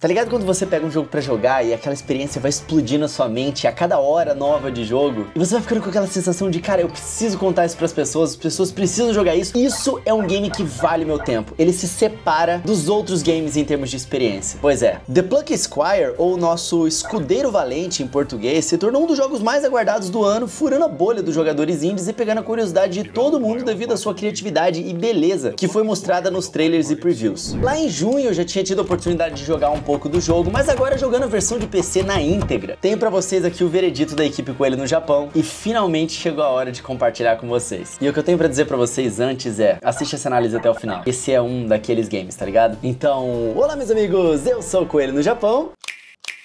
Tá ligado quando você pega um jogo pra jogar e aquela experiência vai explodindo na sua mente a cada hora nova de jogo? E você vai ficando com aquela sensação de, cara, eu preciso contar isso pras pessoas, as pessoas precisam jogar isso. Isso é um game que vale meu tempo. Ele se separa dos outros games em termos de experiência. Pois é, The Plucky Squire, ou nosso Escudeiro Valente em português, se tornou um dos jogos mais aguardados do ano, furando a bolha dos jogadores indies e pegando a curiosidade de todo mundo devido à sua criatividade e beleza que foi mostrada nos trailers e previews. Lá em junho eu já tinha tido a oportunidade de jogar um pouco do jogo, mas agora jogando a versão de PC na íntegra. Tenho pra vocês aqui o veredito da equipe Coelho no Japão e finalmente chegou a hora de compartilhar com vocês. E o que eu tenho pra dizer pra vocês antes é, assiste essa análise até o final. Esse é um daqueles games, tá ligado? Então, olá meus amigos, eu sou o Coelho no Japão.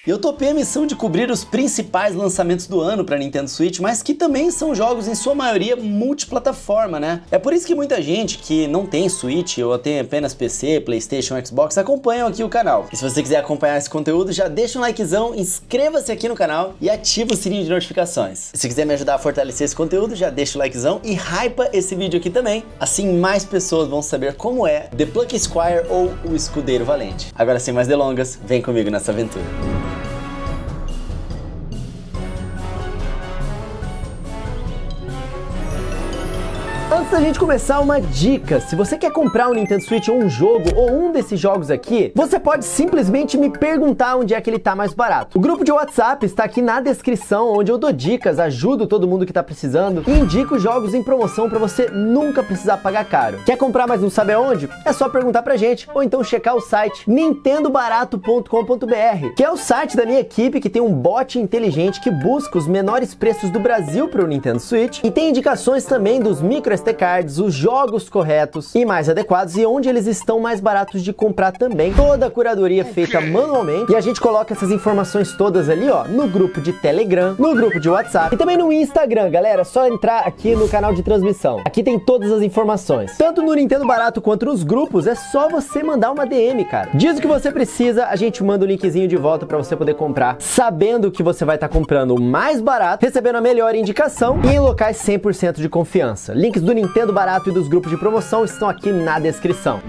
E eu topei a missão de cobrir os principais lançamentos do ano para Nintendo Switch, mas que também são jogos em sua maioria multiplataforma, né? É por isso que muita gente que não tem Switch ou tem apenas PC, PlayStation, Xbox acompanham aqui o canal. E se você quiser acompanhar esse conteúdo, já deixa um likezão, inscreva-se aqui no canal e ativa o sininho de notificações. E se quiser me ajudar a fortalecer esse conteúdo, já deixa o likezão e hypa esse vídeo aqui também. Assim mais pessoas vão saber como é The Plucky Squire ou o Escudeiro Valente. Agora sem mais delongas, vem comigo nessa aventura. Antes da gente começar, uma dica: se você quer comprar um Nintendo Switch ou um jogo, ou um desses jogos aqui, você pode simplesmente me perguntar onde é que ele tá mais barato. O grupo de WhatsApp está aqui na descrição, onde eu dou dicas, ajudo todo mundo que tá precisando e indico jogos em promoção pra você nunca precisar pagar caro. Quer comprar, mas não sabe aonde? É só perguntar pra gente, ou então checar o site nintendobarato.com.br, que é o site da minha equipe, que tem um bot inteligente que busca os menores preços do Brasil para o Nintendo Switch e tem indicações também dos micro SD cards, os jogos corretos e mais adequados e onde eles estão mais baratos de comprar também. Toda a curadoria feita manualmente e a gente coloca essas informações todas ali, ó, no grupo de Telegram, no grupo de WhatsApp e também no Instagram, galera. É só entrar aqui no canal de transmissão. Aqui tem todas as informações. Tanto no Nintendo Barato quanto nos grupos, é só você mandar uma DM, cara. Diz o que você precisa, a gente manda o linkzinho de volta pra você poder comprar, sabendo que você vai estar comprando o mais barato, recebendo a melhor indicação e em locais 100% de confiança. Links do Nintendo Barato e dos grupos de promoção estão aqui na descrição.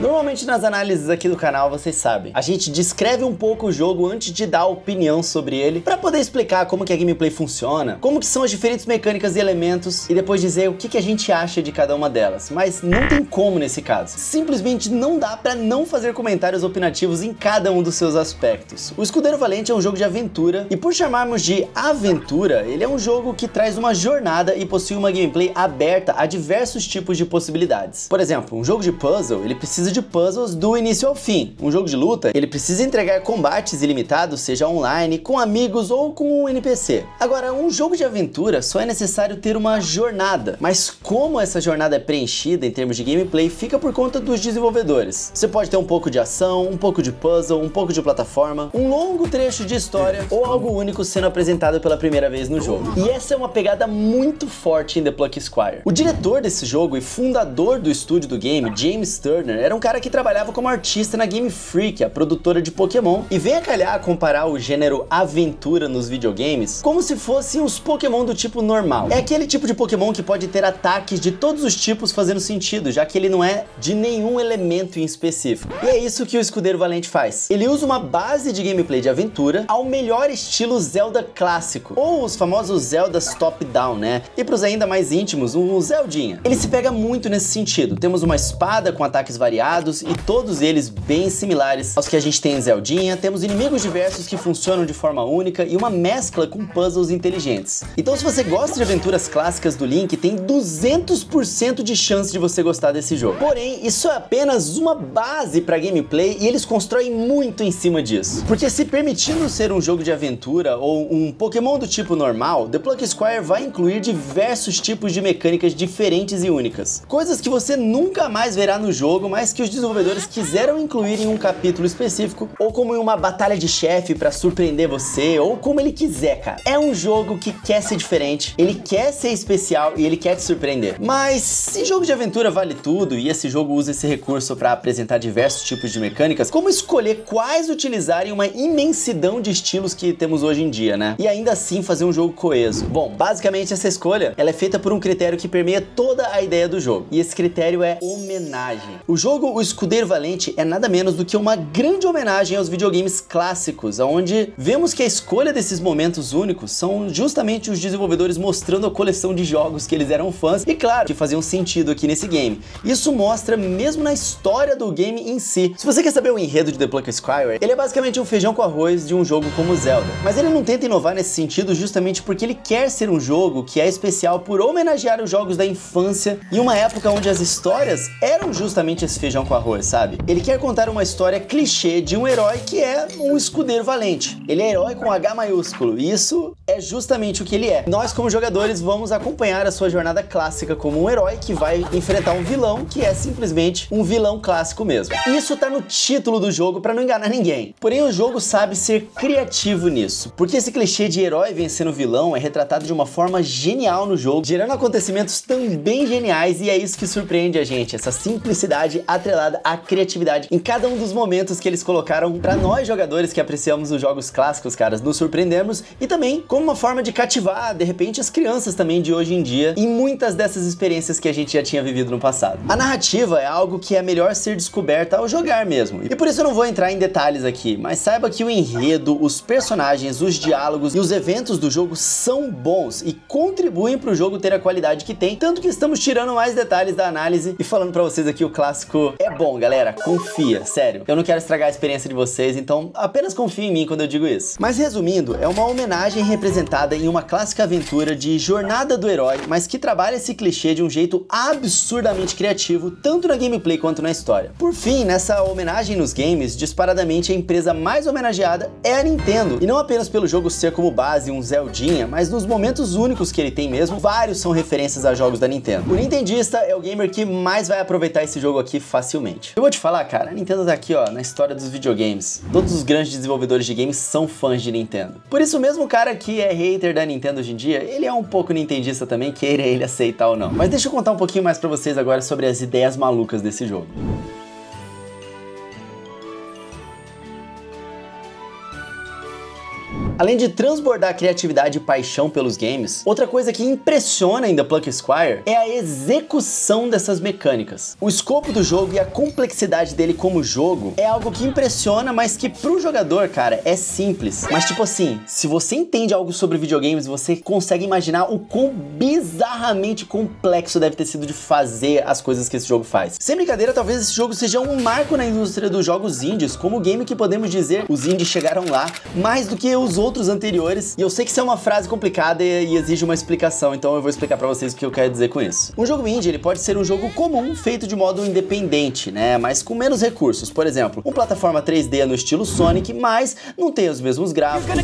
Normalmente nas análises aqui do canal, vocês sabem, a gente descreve um pouco o jogo antes de dar opinião sobre ele, pra poder explicar como que a gameplay funciona, como que são as diferentes mecânicas e elementos, e depois dizer o que a gente acha de cada uma delas. Mas não tem como nesse caso. Simplesmente não dá pra não fazer comentários opinativos em cada um dos seus aspectos. O Escudeiro Valente é um jogo de aventura, e por chamarmos de aventura, ele é um jogo que traz uma jornada e possui uma gameplay aberta a diversos tipos de possibilidades. Por exemplo, um jogo de puzzle, ele precisa de puzzles do início ao fim. Um jogo de luta, ele precisa entregar combates ilimitados, seja online, com amigos ou com um NPC. Agora, um jogo de aventura só é necessário ter uma jornada, mas como essa jornada é preenchida em termos de gameplay, fica por conta dos desenvolvedores. Você pode ter um pouco de ação, um pouco de puzzle, um pouco de plataforma, um longo trecho de história ou algo único sendo apresentado pela primeira vez no jogo. E essa é uma pegada muito forte em The Plucky Squire. O diretor desse jogo e fundador do estúdio do game, James Turner, era um cara que trabalhava como artista na Game Freak, a produtora de Pokémon, e vem a calhar a comparar o gênero aventura nos videogames como se fossem os Pokémon do tipo normal. É aquele tipo de Pokémon que pode ter ataques de todos os tipos fazendo sentido, já que ele não é de nenhum elemento em específico. E é isso que o Escudeiro Valente faz. Ele usa uma base de gameplay de aventura ao melhor estilo Zelda clássico, ou os famosos Zeldas top-down, né? E pros ainda mais íntimos, um Zeldinha. Ele se pega muito nesse sentido. Temos uma espada com ataques variados e todos eles bem similares aos que a gente tem em Zeldinha. Temos inimigos diversos que funcionam de forma única e uma mescla com puzzles inteligentes. Então se você gosta de aventuras clássicas do Link, tem 200% de chance de você gostar desse jogo. Porém, isso é apenas uma base para gameplay e eles constroem muito em cima disso. Porque se permitindo ser um jogo de aventura ou um Pokémon do tipo normal, The Plucky Squire vai incluir diversos tipos de mecânicas diferentes e únicas. Coisas que você nunca mais verá no jogo, mas que que os desenvolvedores quiseram incluir em um capítulo específico, ou como em uma batalha de chefe pra surpreender você, ou como ele quiser, cara. É um jogo que quer ser diferente, ele quer ser especial e ele quer te surpreender. Mas se jogo de aventura vale tudo e esse jogo usa esse recurso pra apresentar diversos tipos de mecânicas, como escolher quais utilizar em uma imensidão de estilos que temos hoje em dia, né? E ainda assim fazer um jogo coeso? Bom, basicamente essa escolha, ela é feita por um critério que permeia toda a ideia do jogo. E esse critério é homenagem. O jogo O Escudeiro Valente é nada menos do que uma grande homenagem aos videogames clássicos, onde vemos que a escolha desses momentos únicos são justamente os desenvolvedores mostrando a coleção de jogos que eles eram fãs e, claro, que faziam sentido aqui nesse game. Isso mostra mesmo na história do game em si. Se você quer saber o enredo de The Plucky Squire, ele é basicamente um feijão com arroz de um jogo como Zelda. Mas ele não tenta inovar nesse sentido justamente porque ele quer ser um jogo que é especial por homenagear os jogos da infância em uma época onde as histórias eram justamente esse feijão com arroz, sabe? Ele quer contar uma história clichê de um herói que é um escudeiro valente. Ele é herói com H maiúsculo, e isso é justamente o que ele é. Nós, como jogadores, vamos acompanhar a sua jornada clássica como um herói que vai enfrentar um vilão que é simplesmente um vilão clássico mesmo. Isso tá no título do jogo pra não enganar ninguém. Porém, o jogo sabe ser criativo nisso, porque esse clichê de herói vencendo vilão é retratado de uma forma genial no jogo, gerando acontecimentos também geniais, e é isso que surpreende a gente, essa simplicidade atrelada à criatividade em cada um dos momentos que eles colocaram pra nós jogadores que apreciamos os jogos clássicos, caras, nos surpreendermos, e também como uma forma de cativar, de repente, as crianças também de hoje em dia em muitas dessas experiências que a gente já tinha vivido no passado. A narrativa é algo que é melhor ser descoberta ao jogar mesmo, e por isso eu não vou entrar em detalhes aqui, mas saiba que o enredo, os personagens, os diálogos e os eventos do jogo são bons e contribuem pro jogo ter a qualidade que tem, tanto que estamos tirando mais detalhes da análise e falando pra vocês aqui o clássico é bom, galera, confia, sério. Eu não quero estragar a experiência de vocês, então apenas confia em mim quando eu digo isso. Mas resumindo, é uma homenagem representada em uma clássica aventura de jornada do herói, mas que trabalha esse clichê de um jeito absurdamente criativo, tanto na gameplay quanto na história. Por fim, nessa homenagem nos games, disparadamente a empresa mais homenageada é a Nintendo, e não apenas pelo jogo ser como base um Zeldinha, mas nos momentos únicos que ele tem mesmo, vários são referências a jogos da Nintendo. O nintendista é o gamer que mais vai aproveitar esse jogo aqui facilmente. Eu vou te falar, cara, a Nintendo tá aqui, ó, na história dos videogames. Todos os grandes desenvolvedores de games são fãs de Nintendo. Por isso mesmo o cara que é hater da Nintendo hoje em dia, ele é um pouco nintendista também, queira ele aceitar ou não. Mas deixa eu contar um pouquinho mais pra vocês agora sobre as ideias malucas desse jogo. Além de transbordar criatividade e paixão pelos games, outra coisa que impressiona em The Plucky Squire é a execução dessas mecânicas. O escopo do jogo e a complexidade dele como jogo é algo que impressiona, mas que pro jogador, cara, é simples. Mas tipo assim, se você entende algo sobre videogames, você consegue imaginar o quão bizarramente complexo deve ter sido de fazer as coisas que esse jogo faz. Sem brincadeira, talvez esse jogo seja um marco na indústria dos jogos indies, como o game que podemos dizer os indies chegaram lá mais do que os outros anteriores, e eu sei que isso é uma frase complicada e exige uma explicação, então eu vou explicar pra vocês o que eu quero dizer com isso. Um jogo indie, ele pode ser um jogo comum, feito de modo independente, né, mas com menos recursos. Por exemplo, uma plataforma 3D no estilo Sonic, mas não tem os mesmos gráficos,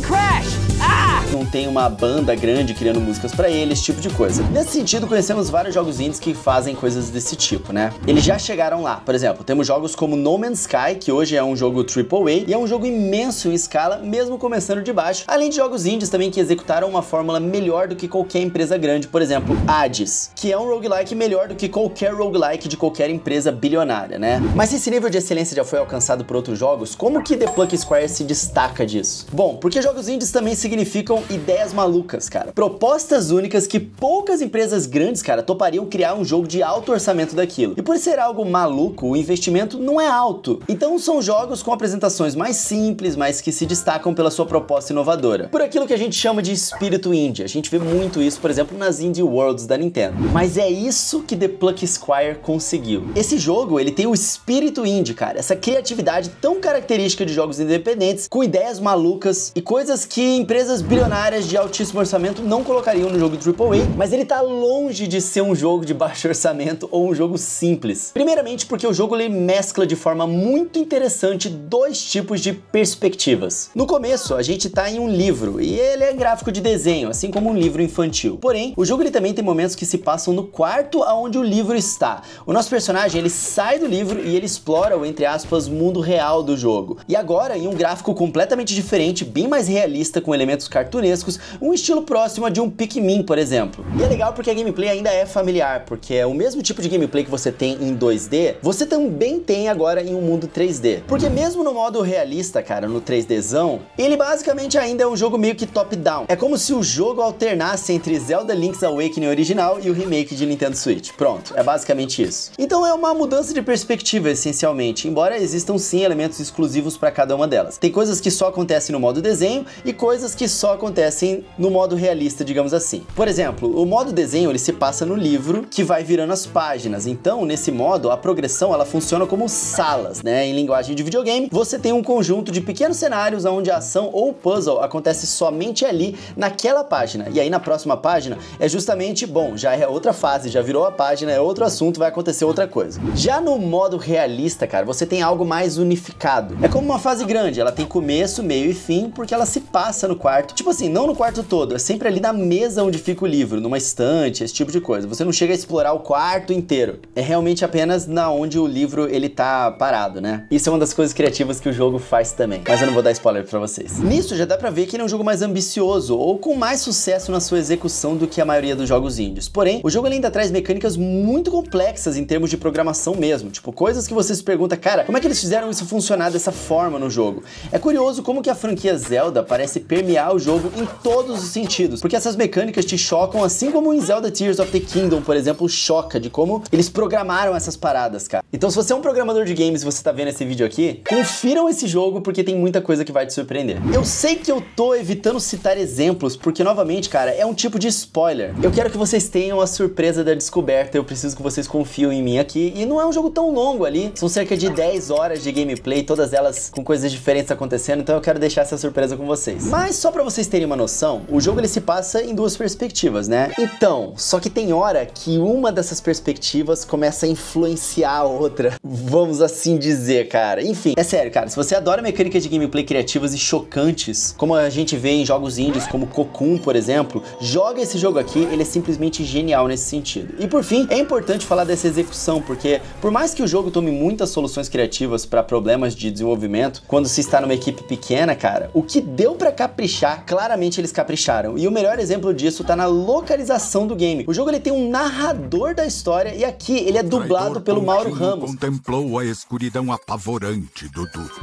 não tem uma banda grande criando músicas pra ele, esse tipo de coisa. Nesse sentido, conhecemos vários jogos indies que fazem coisas desse tipo, né? Eles já chegaram lá. Por exemplo, temos jogos como No Man's Sky, que hoje é um jogo AAA, e é um jogo imenso em escala, mesmo começando de baixo, além de jogos indies também que executaram uma fórmula melhor do que qualquer empresa grande. Por exemplo, Hades, que é um roguelike melhor do que qualquer roguelike de qualquer empresa bilionária, né? Mas se esse nível de excelência já foi alcançado por outros jogos, como que The Plucky Squire se destaca disso? Bom, porque jogos indies também significam ideias malucas, cara. Propostas únicas que poucas empresas grandes, cara, topariam criar um jogo de alto orçamento daquilo. E por ser algo maluco, o investimento não é alto. Então são jogos com apresentações mais simples, mas que se destacam pela sua proposta inovadora. Por aquilo que a gente chama de espírito indie. A gente vê muito isso, por exemplo, nas Indie Worlds da Nintendo. Mas é isso que The Plucky Squire conseguiu. Esse jogo, ele tem o espírito indie, cara. Essa criatividade tão característica de jogos independentes, com ideias malucas e coisas que empresas bilionárias bilionárias de altíssimo orçamento não colocariam no jogo AAA, mas ele tá longe de ser um jogo de baixo orçamento ou um jogo simples. Primeiramente porque o jogo ele mescla de forma muito interessante dois tipos de perspectivas. No começo, a gente tá em um livro e ele é gráfico de desenho, assim como um livro infantil. Porém, o jogo ele também tem momentos que se passam no quarto aonde o livro está. O nosso personagem ele sai do livro e ele explora o, entre aspas, mundo real do jogo. E agora, em um gráfico completamente diferente, bem mais realista, com elementos cartunescos, um estilo próximo a de um Pikmin, por exemplo. E é legal porque a gameplay ainda é familiar, porque é o mesmo tipo de gameplay que você tem em 2D, você também tem agora em um mundo 3D. Porque mesmo no modo realista, cara, no 3Dzão, ele basicamente ainda é um jogo meio que top-down. É como se o jogo alternasse entre Zelda Link's Awakening original e o remake de Nintendo Switch. Pronto, é basicamente isso. Então é uma mudança de perspectiva, essencialmente, embora existam sim elementos exclusivos para cada uma delas. Tem coisas que só acontecem no modo desenho e coisas que só acontecem no modo realista, digamos assim. Por exemplo, o modo desenho ele se passa no livro que vai virando as páginas. Então, nesse modo, a progressão ela funciona como salas, né? Em linguagem de videogame, você tem um conjunto de pequenos cenários onde a ação ou puzzle acontece somente ali naquela página. E aí na próxima página é justamente, bom, já é outra fase, já virou a página, é outro assunto, vai acontecer outra coisa. Já no modo realista, cara, você tem algo mais unificado. É como uma fase grande, ela tem começo, meio e fim, porque ela se passa no quarto. Tipo assim, não no quarto todo, é sempre ali na mesa onde fica o livro, numa estante, esse tipo de coisa. Você não chega a explorar o quarto inteiro. É realmente apenas na onde o livro ele tá parado, né? Isso é uma das coisas criativas que o jogo faz também. Mas eu não vou dar spoiler pra vocês. Nisso já dá pra ver que ele é um jogo mais ambicioso ou com mais sucesso na sua execução do que a maioria dos jogos indies. Porém, o jogo ainda traz mecânicas muito complexas em termos de programação mesmo. Tipo, coisas que você se pergunta, cara, como é que eles fizeram isso funcionar dessa forma no jogo? É curioso como que a franquia Zelda parece permear o jogo em todos os sentidos, porque essas mecânicas te chocam assim como em Zelda Tears of the Kingdom, por exemplo, choca de como eles programaram essas paradas, cara. Então se você é um programador de games e você tá vendo esse vídeo aqui, confiram esse jogo porque tem muita coisa que vai te surpreender. Eu sei que eu tô evitando citar exemplos, porque novamente, cara, é um tipo de spoiler. Eu quero que vocês tenham a surpresa da descoberta, eu preciso que vocês confiem em mim aqui, e não é um jogo tão longo ali, são cerca de 10 horas de gameplay, todas elas com coisas diferentes acontecendo, então eu quero deixar essa surpresa com vocês. Mas só pra vocês terem uma noção, o jogo ele se passa em duas perspectivas, né? Então, só que tem hora que uma dessas perspectivas começa a influenciar a outra, vamos assim dizer, cara. Enfim, é sério, cara, se você adora mecânicas de gameplay criativas e chocantes, como a gente vê em jogos indies como Cocoon, por exemplo, joga esse jogo aqui, ele é simplesmente genial nesse sentido. E por fim, é importante falar dessa execução, porque por mais que o jogo tome muitas soluções criativas para problemas de desenvolvimento, quando se está numa equipe pequena, cara, o que deu pra caprichar, claramente eles capricharam. E o melhor exemplo disso tá na localização do game. O jogo ele tem um narrador da história e aqui ele é dublado pelo Mauro Ramos. Contemplou a escuridão apavorante do duto,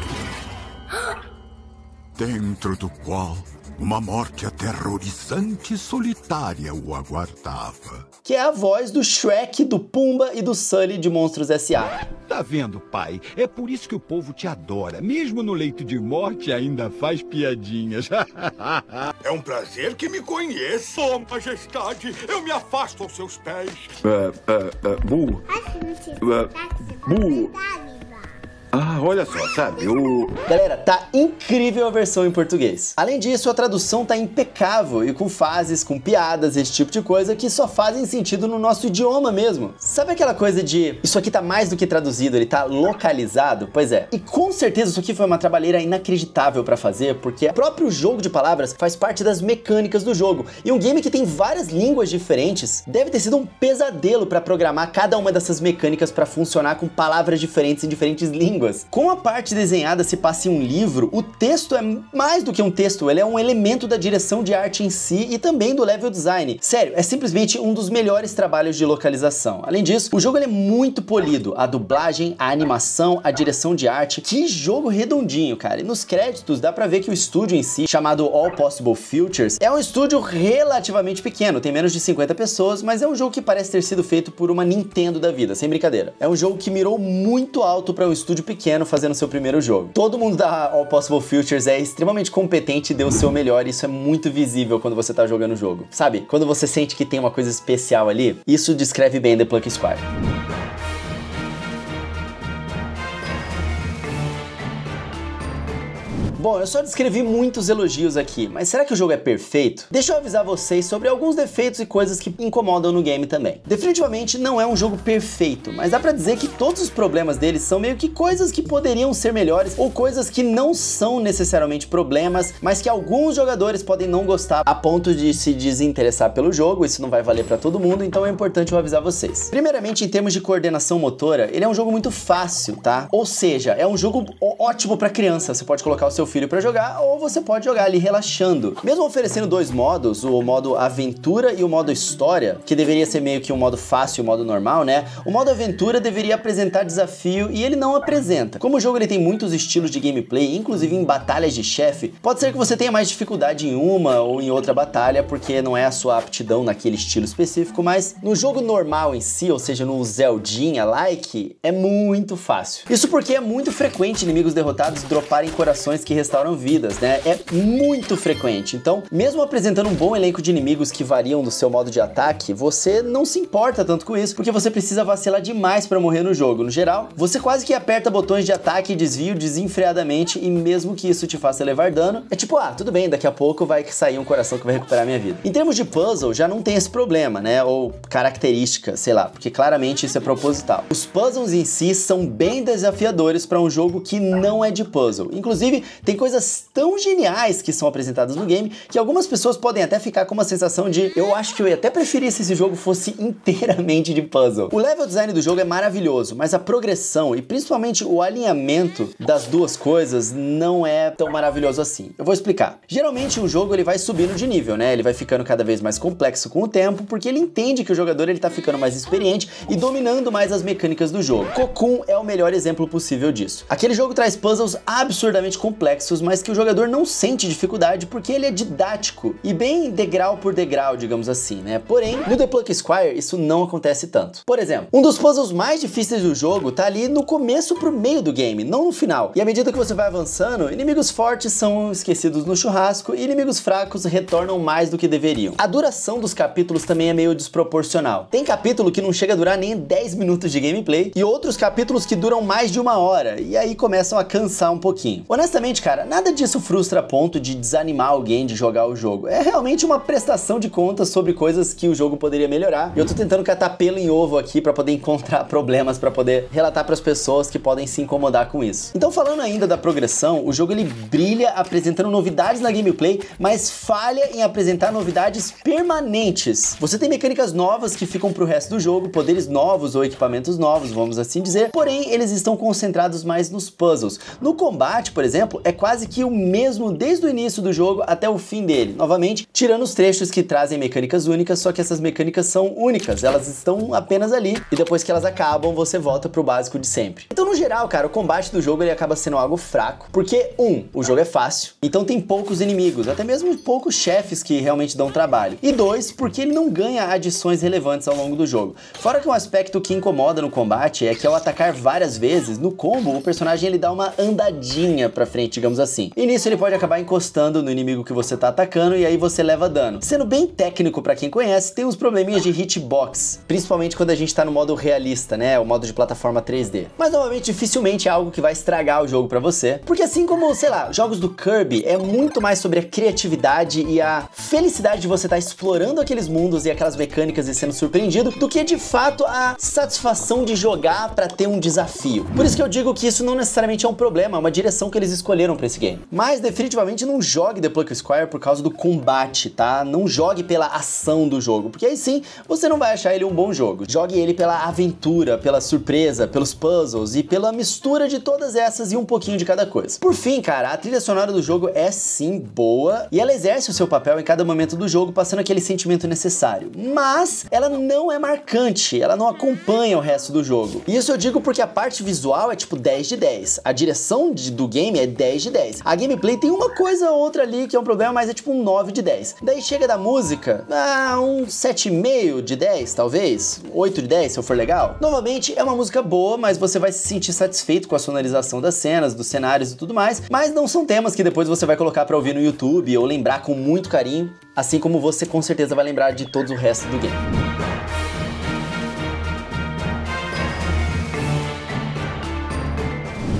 dentro do qual uma morte aterrorizante e solitária o aguardava. Que é a voz do Shrek, do Pumba e do Sully de Monstros S.A. Tá vendo, pai? É por isso que o povo te adora. Mesmo no leito de morte, ainda faz piadinhas. É um prazer que me conheça. Oh, majestade, eu me afasto aos seus pés. Ah, olha só, sabe, Galera, tá incrível a versão em português. Além disso, a tradução tá impecável e com fases, com piadas, esse tipo de coisa que só fazem sentido no nosso idioma mesmo. Sabe aquela coisa de isso aqui tá mais do que traduzido, ele tá localizado? Pois é. E com certeza isso aqui foi uma trabalheira inacreditável pra fazer, porque o próprio jogo de palavras faz parte das mecânicas do jogo. E um game que tem várias línguas diferentes deve ter sido um pesadelo pra programar cada uma dessas mecânicas pra funcionar com palavras diferentes em diferentes línguas. Como a parte desenhada se passa em um livro, o texto é mais do que um texto, ele é um elemento da direção de arte em si e também do level design. Sério, é simplesmente um dos melhores trabalhos de localização. Além disso, o jogo ele é muito polido, a dublagem, a animação, a direção de arte, que jogo redondinho, cara. E nos créditos dá pra ver que o estúdio em si, chamado All Possible Futures, é um estúdio relativamente pequeno, tem menos de 50 pessoas, mas é um jogo que parece ter sido feito por uma Nintendo da vida, sem brincadeira. É um jogo que mirou muito alto pra um estúdio pequeno fazendo seu primeiro jogo. Todo mundo da All Possible Futures é extremamente competente e deu o seu melhor, e isso é muito visível quando você tá jogando o jogo. Sabe, quando você sente que tem uma coisa especial ali, isso descreve bem The Plucky Squire. Bom, eu só descrevi muitos elogios aqui, mas será que o jogo é perfeito? Deixa eu avisar vocês sobre alguns defeitos e coisas que incomodam no game também. Definitivamente não é um jogo perfeito, mas dá pra dizer que todos os problemas dele são meio que coisas que poderiam ser melhores ou coisas que não são necessariamente problemas, mas que alguns jogadores podem não gostar a ponto de se desinteressar pelo jogo. Isso não vai valer pra todo mundo, então é importante eu avisar vocês. Primeiramente, em termos de coordenação motora, ele é um jogo muito fácil, tá? Ou seja, é um jogo ótimo pra criança. Você pode colocar o seu filho pra jogar ou você pode jogar ali relaxando. Mesmo oferecendo dois modos, o modo aventura e o modo história, que deveria ser meio que um modo fácil e um modo normal, né? O modo aventura deveria apresentar desafio e ele não apresenta. Como o jogo ele tem muitos estilos de gameplay, inclusive em batalhas de chefe, pode ser que você tenha mais dificuldade em uma ou em outra batalha, porque não é a sua aptidão naquele estilo específico, mas no jogo normal em si, ou seja, no Zeldinha-like, é muito fácil. Isso porque é muito frequente inimigos derrotados droparem corações que restauram vidas, né? É muito frequente. Então, mesmo apresentando um bom elenco de inimigos que variam do seu modo de ataque, você não se importa tanto com isso, porque você precisa vacilar demais pra morrer no jogo. No geral, você quase que aperta botões de ataque e desvio desenfreadamente, e mesmo que isso te faça levar dano, é tipo, tudo bem, daqui a pouco vai sair um coração que vai recuperar minha vida. Em termos de puzzle, já não tem esse problema, né? Ou característica, sei lá, porque claramente isso é proposital. Os puzzles em si são bem desafiadores pra um jogo que não é de puzzle. Inclusive, tem coisas tão geniais que são apresentadas no game que algumas pessoas podem até ficar com uma sensação de eu acho que eu ia até preferir se esse jogo fosse inteiramente de puzzle. O level design do jogo é maravilhoso, mas a progressão e principalmente o alinhamento das duas coisas não é tão maravilhoso assim. Eu vou explicar. Geralmente o jogo ele vai subindo de nível, né? Ele vai ficando cada vez mais complexo com o tempo, porque ele entende que o jogador ele tá ficando mais experiente e dominando mais as mecânicas do jogo. Cocoon é o melhor exemplo possível disso. Aquele jogo traz puzzles absurdamente complexos, mas que o jogador não sente dificuldade porque ele é didático e bem degrau por degrau, digamos assim, né? Porém, no The Pluck Squire isso não acontece tanto. Por exemplo, um dos puzzles mais difíceis do jogo tá ali no começo pro meio do game, não no final. E à medida que você vai avançando, inimigos fortes são esquecidos no churrasco e inimigos fracos retornam mais do que deveriam. A duração dos capítulos também é meio desproporcional. Tem capítulo que não chega a durar nem 10 minutos de gameplay e outros capítulos que duram mais de 1 hora, e aí começam a cansar um pouquinho. Honestamente, cara, nada disso frustra a ponto de desanimar alguém de jogar o jogo. É realmente uma prestação de contas sobre coisas que o jogo poderia melhorar. E eu tô tentando catar pelo em ovo aqui pra poder encontrar problemas, pra poder relatar pras pessoas que podem se incomodar com isso. Então, falando ainda da progressão, o jogo ele brilha apresentando novidades na gameplay, mas falha em apresentar novidades permanentes. Você tem mecânicas novas que ficam pro resto do jogo, poderes novos ou equipamentos novos, vamos assim dizer, porém eles estão concentrados mais nos puzzles. No combate, por exemplo, é quase que o mesmo desde o início do jogo até o fim dele. Novamente, tirando os trechos que trazem mecânicas únicas, só que essas mecânicas são únicas, elas estão apenas ali e depois que elas acabam, você volta pro básico de sempre. Então, no geral, cara, o combate do jogo ele acaba sendo algo fraco, porque o jogo é fácil, então tem poucos inimigos, até mesmo poucos chefes que realmente dão trabalho. E 2, porque ele não ganha adições relevantes ao longo do jogo. Fora que um aspecto que incomoda no combate é que ao atacar várias vezes, no combo, o personagem ele dá uma andadinha pra frente, digamos assim. E nisso ele pode acabar encostando no inimigo que você tá atacando e aí você leva dano. Sendo bem técnico pra quem conhece, tem uns probleminhas de hitbox, principalmente quando a gente tá no modo realista, né, o modo de plataforma 3D. Mas novamente, dificilmente é algo que vai estragar o jogo pra você, porque assim como, sei lá, jogos do Kirby é muito mais sobre a criatividade e a felicidade de você estar explorando aqueles mundos e aquelas mecânicas e sendo surpreendido, do que de fato a satisfação de jogar pra ter um desafio. Por isso que eu digo que isso não necessariamente é um problema, é uma direção que eles escolheram pra esse game. Mas definitivamente não jogue The Pluck Squire por causa do combate, tá? Não jogue pela ação do jogo, porque aí sim você não vai achar ele um bom jogo. Jogue ele pela aventura, pela surpresa, pelos puzzles e pela mistura de todas essas e um pouquinho de cada coisa. Por fim, cara, a trilha sonora do jogo é sim boa e ela exerce o seu papel em cada momento do jogo, passando aquele sentimento necessário. Mas ela não é marcante, ela não acompanha o resto do jogo. E isso eu digo porque a parte visual é tipo 10 de 10. A direção do game é 10 de 10. A gameplay tem uma coisa ou outra ali que é um problema, mas é tipo um 9 de 10. Daí chega da música, um 7,5 de 10, talvez. 8 de 10, se eu for legal. Novamente, é uma música boa, mas você vai se sentir satisfeito com a sonorização das cenas, dos cenários e tudo mais. Mas não são temas que depois você vai colocar pra ouvir no YouTube ou lembrar com muito carinho, assim como você com certeza vai lembrar de todo o resto do game.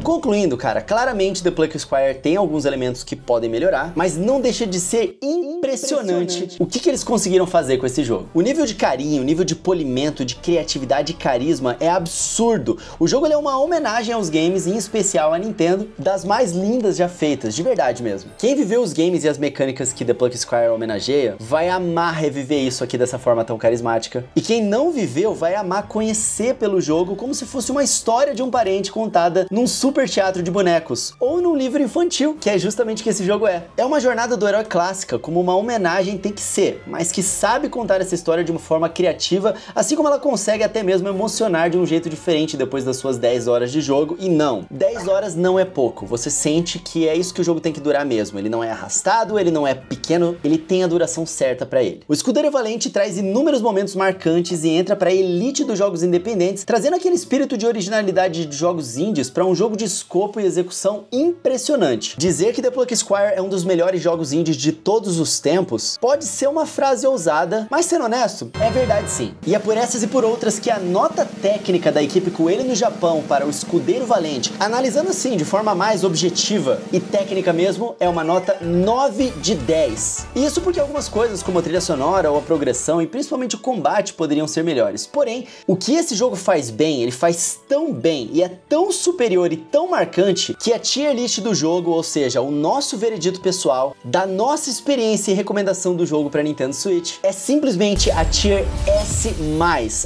Concluindo, cara, claramente The Pluck Squire tem alguns elementos que podem melhorar, mas não deixa de ser impressionante o que eles conseguiram fazer com esse jogo. O nível de carinho, o nível de polimento, de criatividade e carisma é absurdo. O jogo ele é uma homenagem aos games, em especial à Nintendo, das mais lindas já feitas, de verdade mesmo. Quem viveu os games e as mecânicas que The Pluck Squire homenageia, vai amar reviver isso aqui dessa forma tão carismática. E quem não viveu, vai amar conhecer pelo jogo como se fosse uma história de um parente contada num super teatro de bonecos, ou num livro infantil, que é justamente o que esse jogo é. É uma jornada do herói clássica, como uma homenagem tem que ser, mas que sabe contar essa história de uma forma criativa, assim como ela consegue até mesmo emocionar de um jeito diferente depois das suas 10 horas de jogo. E não, 10 horas não é pouco, você sente que é isso que o jogo tem que durar mesmo. Ele não é arrastado, ele não é pequeno, ele tem a duração certa pra ele. O Escudeiro Valente traz inúmeros momentos marcantes e entra pra elite dos jogos independentes, trazendo aquele espírito de originalidade de jogos indies pra um jogo de escopo e execução impressionante. Dizer que The Pluck Squire é um dos melhores jogos indies de todos os tempos pode ser uma frase ousada, mas sendo honesto, é verdade sim. E é por essas e por outras que a nota técnica da equipe Coelho no Japão para o Escudeiro Valente, analisando assim de forma mais objetiva e técnica mesmo, é uma nota 9 de 10. Isso porque algumas coisas como a trilha sonora ou a progressão e principalmente o combate poderiam ser melhores. Porém, o que esse jogo faz bem, ele faz tão bem e é tão superior e tão marcante que a tier list do jogo, ou seja, o nosso veredito pessoal da nossa experiência e recomendação do jogo para Nintendo Switch, é simplesmente a tier S+,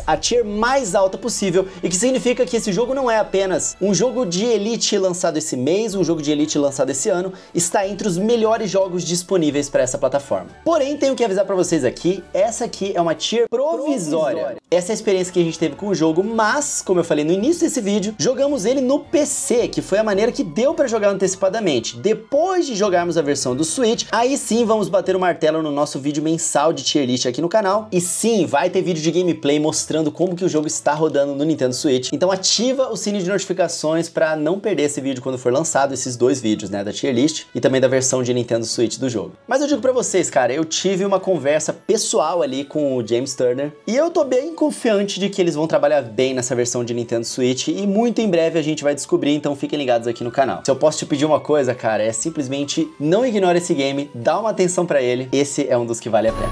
a tier mais alta possível, e que significa que esse jogo não é apenas um jogo de Elite lançado esse mês, um jogo de Elite lançado esse ano, está entre os melhores jogos disponíveis para essa plataforma. Porém, tenho que avisar para vocês aqui, essa aqui é uma tier provisória. Essa é a experiência que a gente teve com o jogo, mas, como eu falei no início desse vídeo, jogamos ele no PC, que foi a maneira que deu para jogar antecipadamente. Depois de jogarmos a versão do Switch, aí sim vamos bater o martelo no nosso vídeo mensal de tier list aqui no canal. E sim, vai ter vídeo de gameplay mostrando como que o jogo está rodando no Nintendo Switch. Então ativa o sininho de notificações para não perder esse vídeo quando for lançado, esses dois vídeos, né, da tier list e também da versão de Nintendo Switch do jogo. Mas eu digo para vocês, cara, eu tive uma conversa pessoal ali com o James Turner e eu tô bem confiante de que eles vão trabalhar bem nessa versão de Nintendo Switch e muito em breve a gente vai descobrir, então fiquem ligados aqui no canal. Se eu posso te pedir uma coisa, cara, é simplesmente não ignore esse game, dá uma atenção pra ele, esse é um dos que vale a pena.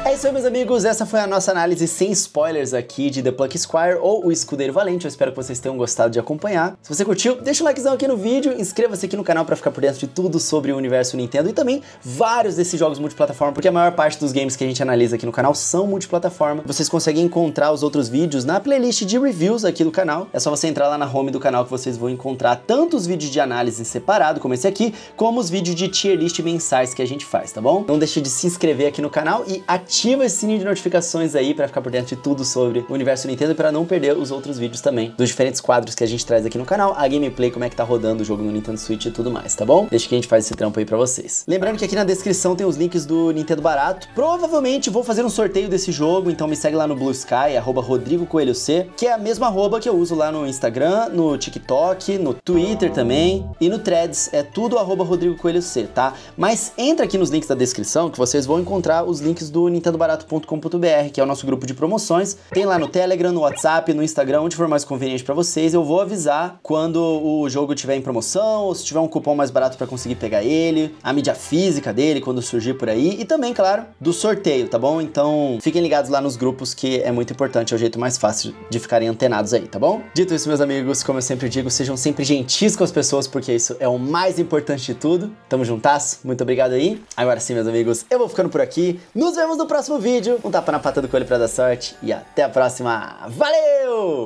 É isso aí, meus amigos, essa foi a nossa análise sem spoilers aqui de The Pluck Squire ou o Escudeiro Valente. Eu espero que vocês tenham gostado de acompanhar. Se você curtiu, deixa o likezão aqui no vídeo, inscreva-se aqui no canal para ficar por dentro de tudo sobre o universo Nintendo e também vários desses jogos multiplataforma, porque a maior parte dos games que a gente analisa aqui no canal são multiplataforma. Vocês conseguem encontrar os outros vídeos na playlist de reviews aqui do canal. É só você entrar lá na home do canal que vocês vão encontrar tanto os vídeos de análise separado, como esse aqui, como os vídeos de tier list mensais que a gente faz, tá bom? Não deixe de se inscrever aqui no canal e ativa esse sininho de notificações aí pra ficar por dentro de tudo sobre o universo Nintendo e pra não perder os outros vídeos também, dos diferentes quadros que a gente traz aqui no canal, a gameplay, como é que tá rodando o jogo no Nintendo Switch e tudo mais, tá bom? Deixa que a gente faz esse trampo aí pra vocês. Lembrando que aqui na descrição tem os links do Nintendo Barato. Provavelmente vou fazer um sorteio desse jogo, então me segue lá no Blue Sky, @RodrigoCoelhoC, que é a mesma arroba que eu uso lá no Instagram, no TikTok, no Twitter também e no Threads, é tudo @RodrigoCoelhoC, tá? Mas entra aqui nos links da descrição que vocês vão encontrar os links do nintendobarato.com.br, que é o nosso grupo de promoções. Tem lá no Telegram, no WhatsApp, no Instagram, onde for mais conveniente pra vocês. Eu vou avisar quando o jogo estiver em promoção, ou se tiver um cupom mais barato pra conseguir pegar ele, a mídia física dele quando surgir por aí, e também, claro, do sorteio, tá bom? Então fiquem ligados lá nos grupos, que é muito importante, é o jeito mais fácil de ficarem antenados aí, tá bom? Dito isso, meus amigos, como eu sempre digo, sejam sempre gentis com as pessoas, porque isso é o mais importante de tudo. Tamo juntas, muito obrigado aí. Agora sim, meus amigos, eu vou ficando por aqui. Nos vemos no próximo vídeo. Um tapa na pata do coelho pra dar sorte e até a próxima. Valeu!